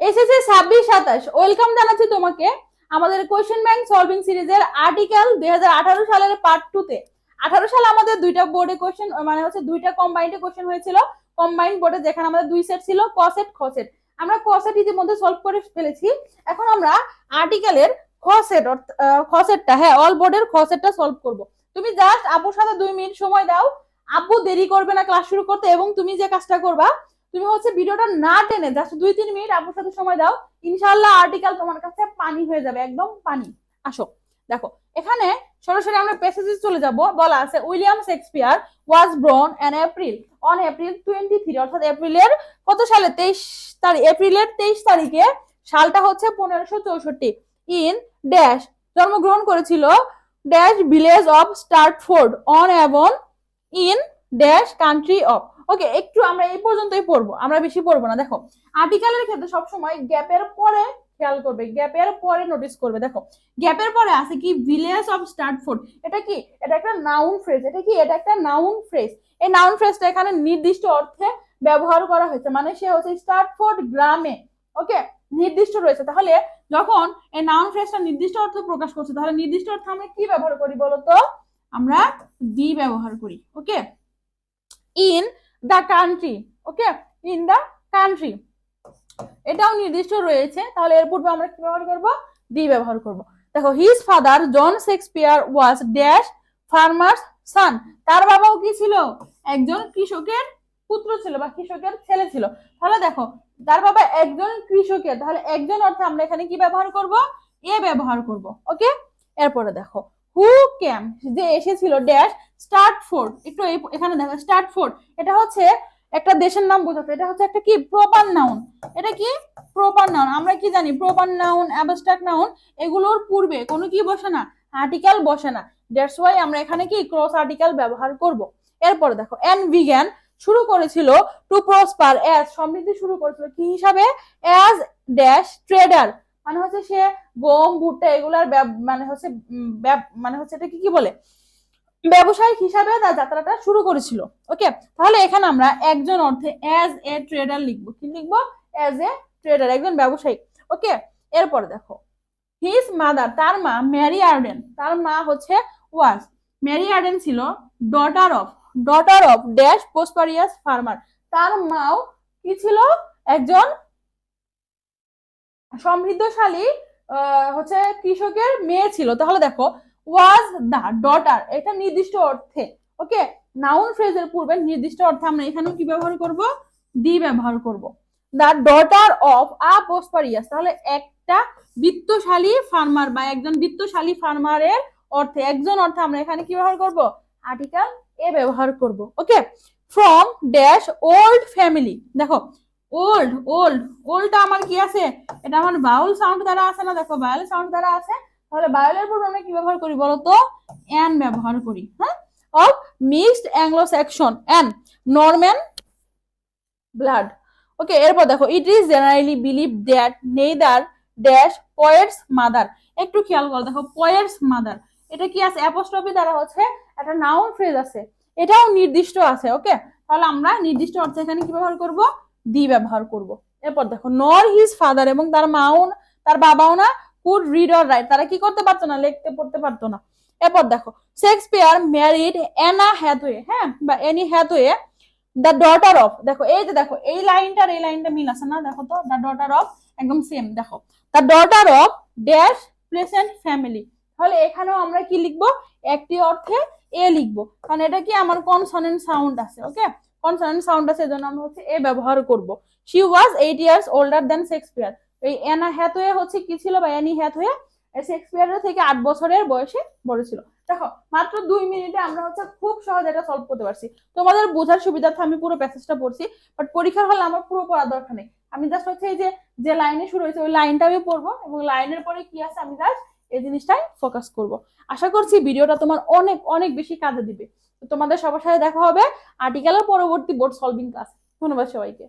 এসেছে 26-27। ওয়েলকাম জানাচ্ছি তোমাকে আমাদের কোয়েশ্চেন ব্যাংক সলভিং সিরিজের আর্টিকেল 2018 সালের পার্ট 2 তে। 18 সালে আমাদের দুইটা বোর্ডে কোয়েশ্চেন মানে হচ্ছে দুইটা কম্বাইন্ড কোয়েশ্চেন হয়েছিল। কম্বাইন্ড বোর্ডে যেখানে আমাদের দুই সেট ছিল, ক সেট খ সেট। আমরা ক সেট ইতিমধ্যে সলভ করে ফেলেছি। এখন আমরা আর্টিকেলের খ সেট খ সেটটা, হ্যাঁ অল বোর্ডের খ সেটটা সলভ করব। তুমি জাস্ট আপুর সাথে 2 মিনিট সময় দাও। আপু দেরি করবে না ক্লাস শুরু করতে, এবং তুমি যে কাজটা করবা, তুমি হচ্ছে ভিডিওটা না টেনে জাস্ট 2-3 মিনিট আপুর সাথে সময় দাও, ইনশাআল্লাহ আর্টিকেল তোমার কাছে পানি হয়ে যাবে, একদম পানি। আসো দেখো, এখানে সরাসরি আমরা প্যাসেজে চলে যাব। বলা আছে William Shakespeare was born on April 23, অর্থাৎ এপ্রিলের কত সালে 23 তারিখ, এপ্রিলের 23 তারিখে, সালটা হচ্ছে 1564, ইন ড্যাশ জন্মগ্রহণ করেছিল dash village of Stratford on Avon in dash country of. Okay, একটু আমরা এই পর্যন্তই পড়বো, আমরা বেশি পড়বো না। দেখো আর্টিকেলের ক্ষেত্রে সবসময় গ্যাপের পরে খেয়াল করবে, গ্যাপের পরে নোটিস করবে। দেখো গ্যাপের পরে আছে কি ভিলেজ অফ স্টার্টফোর্ড, এটা কি? এটা একটা নাউন ফ্রেজ। এটা কি? এটা একটা নাউন ফ্রেজ। এই নাউন ফ্রেজটা এখানে নির্দিষ্ট অর্থে ব্যবহার করা হয়েছে, মানে সে হচ্ছে স্টার্টফোর্ড গ্রামে। ওকে, নির্দিষ্ট রয়েছে। তাহলে যখন এই নাউন ফ্রেজটা নির্দিষ্ট অর্থ প্রকাশ করছে, তাহলে নির্দিষ্ট অর্থে আমরা কি ব্যবহার করি বলতো? আমরা দি ব্যবহার করি। Okay, in the country. Okay, in the country এটাও নির্দিষ্ট রয়েছে, তাহলে এর পূর্বে আমরা কি ব্যবহার করব? দি ব্যবহার করব। দেখো his father John Shakespeare was dash farmers son. তার বাবাও কি ছিল? একজন কৃষকের পুত্র ছিল বা কৃষকের ছেলে ছিল। তাহলে দেখো তার বাবা একজন কৃষকের, তাহলে একজন অর্থে আমরা এখানে কি ব্যবহার করব? এ ব্যবহার করব। ওকে, এরপরে দেখো হু ক্যাম, যে এসেছিল ড্যাশ স্টার্টফোর্ড। একটু এখানে দেখো স্টার্টফোর্ড, এটা হচ্ছে একটা দেশের নাম বোঝাতে। এটা হচ্ছে একটা কি? Proper noun. এটা কি? Proper noun. আমরা কি জানি? প্রপার নাউন, অ্যাবস্ট্রাক্ট নাউন, এগুলোর পূর্বে কোনো কি বসে না? আর্টিকেল বসে না। দ্যাটস ওয়াই আমরা এখানে কি ক্রস আর্টিকেল ব্যবহার করব। এরপরে দেখো এন্ড বিজ্ঞান শুরু করেছিল টু প্রসপার অ্যাজ, সমৃদ্ধি শুরু করেছিল কি হিসাবে? অ্যাজ ড্যাশ ট্রেডার, মানে হচ্ছে সে গম ভুট্টা এগুলার মানে হচ্ছে এটা কি বলে? ব্যবসায়িক হিসাবে তার যাত্রাটা শুরু করেছিল। ওকে, তাহলে এখানে আমরা একজন অর্থে অ্যাজ এ ট্রেডার লিখবো। কি লিখবো? অ্যাজ এ ট্রেডার, একজন ব্যবসায়ী। ওকে, এরপর দেখো হিজ মাদার, তার মা ম্যারি আর্ডেন, তার মা হচ্ছে ওয়াজ, ম্যারি আর্ডেন ছিল daughter of dash prosperous farmer. তার মাও কি ছিল? একজন সমৃদ্ধশালী হচ্ছে কৃষকের মেয়ে ছিল। তাহলে দেখো ওয়াজ দা ডটার, এটা নির্দিষ্ট অর্থে। ওকে, নাউন ফ্রেজের পূর্বে নির্দিষ্ট অর্থে আমরা এখানে কি ব্যবহার করব? দি ব্যবহার করব। দা ডটার অফ আ প্রসপারিয়াস, তাহলে একটা বিত্তশালী ফার্মার বা একজন বিত্তশালী ফার্মারের অর্থে, একজন অর্থে আমরা এখানে কি ব্যবহার করব? আর্টিকেল এ ব্যবহার করব। ওকে, ফ্রম ড্যাশ ওল্ড ফ্যামিলি। দেখো ওল্ড ওল্ড ওল্ডটা আমার কি আছে? এটা আমার বাউল সাউন্ড দ্বারা আছে না? দেখো বাউল সাউন্ড দ্বারা আছে, তাহলে বাউলের পূর্বে আমরা কি ব্যবহার করি বলতো? অ্যান ব্যবহার করি। হ্যাঁ, of mixed Anglo Saxon and Norman blood. Okay, এরপর দেখো it is generally believe that neither dash poet's mother. একটু খেয়াল করো, দেখো পয়েটস মাদার, এটা কি আছে? অ্যাপোস্ট্রফি দ্বারা হচ্ছে একটা নাউন ফ্রেজ আছে, এটাও নির্দিষ্ট আছে। ওকে, তাহলে আমরা নির্দিষ্ট অর্থে এখানে কি ব্যবহার করব? দি ব্যবহার করব। এরপর দেখো নর হিজ ফাদার, এবং তার মাও তার বাবাও না কুড রিড অর রাইট, তারা কি করতে পারতো না? লিখতে পড়তে পারতো না। এরপর দেখো শেক্সপিয়ার ম্যারিড অ্যানা হ্যাথওয়ে, হ্যাঁ বা Annie Hathaway the daughter of. দেখো এই যে দেখো এই লাইনটার এই লাইনটা মিল আছে না? দেখো তো দ্য ডটার অফ একদম সেম। দেখো the daughter of dash pleasant family, তাহলে এখানেও আমরা কি লিখবো? একটি অর্থে এ লিখবো, কারণ এটা কি আমার কনসোনেন্ট সাউন্ড আছে। ওকে, কনসোনেন্ট সাউন্ড আছে, এজন্য আমরা হচ্ছে এ ব্যবহার করব। She was 8 years older than Shakespeare. এই অ্যানা হ্যাথওয়ে হচ্ছে কি ছিল বা অ্যানি হ্যাথওয়ে শেক্সপিয়ারের থেকে 8 বছরের বয়সে বড় ছিল। দেখো মাত্র 2 মিনিটে আমরা হচ্ছে খুব সহজে এটা সলভ করতে পারছি। তোমাদের বোঝার সুবিধার্থে আমি পুরো প্যাসেজটা পড়ছি, বাট পরীক্ষার হলে আমার পুরো পড়ার দরকার নেই। আমি জাস্ট হচ্ছে এই যে লাইনে শুরু হয়েছে ওই লাইনটা আমি পড়বো, এবং লাইনের পরে কি আছে আমি জাস্ট এই জিনিসটাই ফোকাস করব। আশা করছি ভিডিওটা তোমার অনেক অনেক বেশি কাজে দিবে। তোমাদের সবার সাথে দেখা হবে আর্টিকেলের পরবর্তী বোর্ড সলভিং ক্লাস। ধন্যবাদ সবাইকে।